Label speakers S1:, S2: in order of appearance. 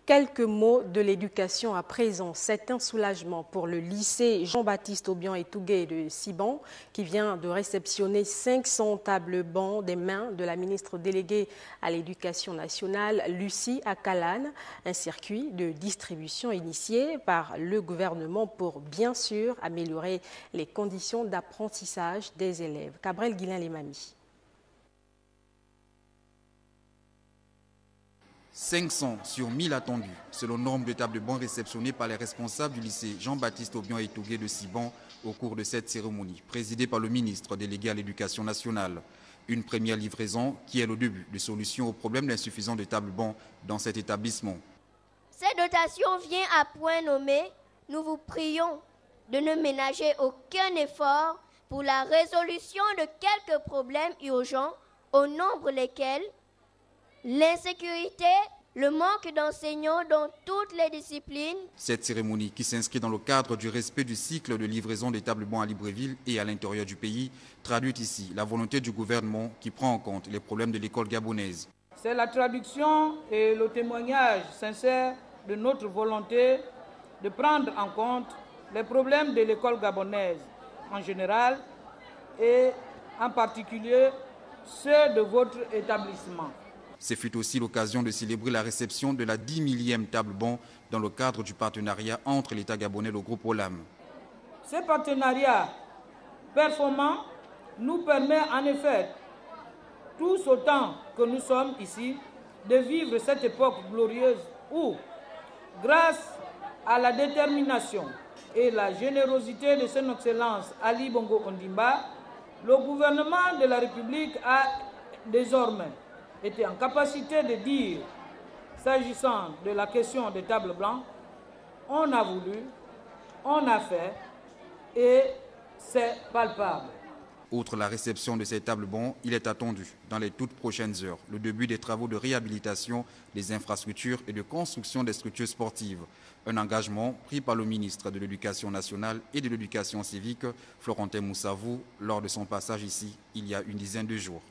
S1: Quelques mots de l'éducation à présent. C'est un soulagement pour le lycée Jean-Baptiste Obiang-Etouguet de Siban qui vient de réceptionner 500 tables bancs des mains de la ministre déléguée à l'éducation nationale, Lucie Akalane. Un circuit de distribution initié par le gouvernement pour bien sûr améliorer les conditions d'apprentissage des élèves. Cabrel Guilain-Lemami.
S2: 500 sur 1000 attendus, c'est le nombre de tables bancs réceptionnées par les responsables du lycée Jean-Baptiste Obiang-Etouguet de Siban au cours de cette cérémonie, présidée par le ministre délégué à l'éducation nationale. Une première livraison qui est le début de solution au problème d'insuffisance de tables bancs dans cet établissement.
S3: Cette dotation vient à point nommé. Nous vous prions de ne ménager aucun effort pour la résolution de quelques problèmes urgents, au nombre desquels l'insécurité, le manque d'enseignants dans toutes les disciplines.
S2: Cette cérémonie, qui s'inscrit dans le cadre du respect du cycle de livraison des tables bancs à Libreville et à l'intérieur du pays, traduit ici la volonté du gouvernement qui prend en compte les problèmes de l'école gabonaise.
S4: C'est la traduction et le témoignage sincère de notre volonté de prendre en compte les problèmes de l'école gabonaise en général et en particulier ceux de votre établissement.
S2: Ce fut aussi l'occasion de célébrer la réception de la 10 millième table banc dans le cadre du partenariat entre l'État gabonais et le groupe OLAM.
S4: Ce partenariat performant nous permet en effet, tous autant que nous sommes ici, de vivre cette époque glorieuse où, grâce à la détermination et la générosité de son Excellence Ali Bongo Ondimba, le gouvernement de la République a désormais était en capacité de dire, s'agissant de la question des tables blancs, on a voulu, on a fait et c'est palpable.
S2: Outre la réception de ces tables bancs, il est attendu dans les toutes prochaines heures le début des travaux de réhabilitation des infrastructures et de construction des structures sportives. Un engagement pris par le ministre de l'Éducation nationale et de l'Éducation civique, Florentin Moussavou, lors de son passage ici il y a une dizaine de jours.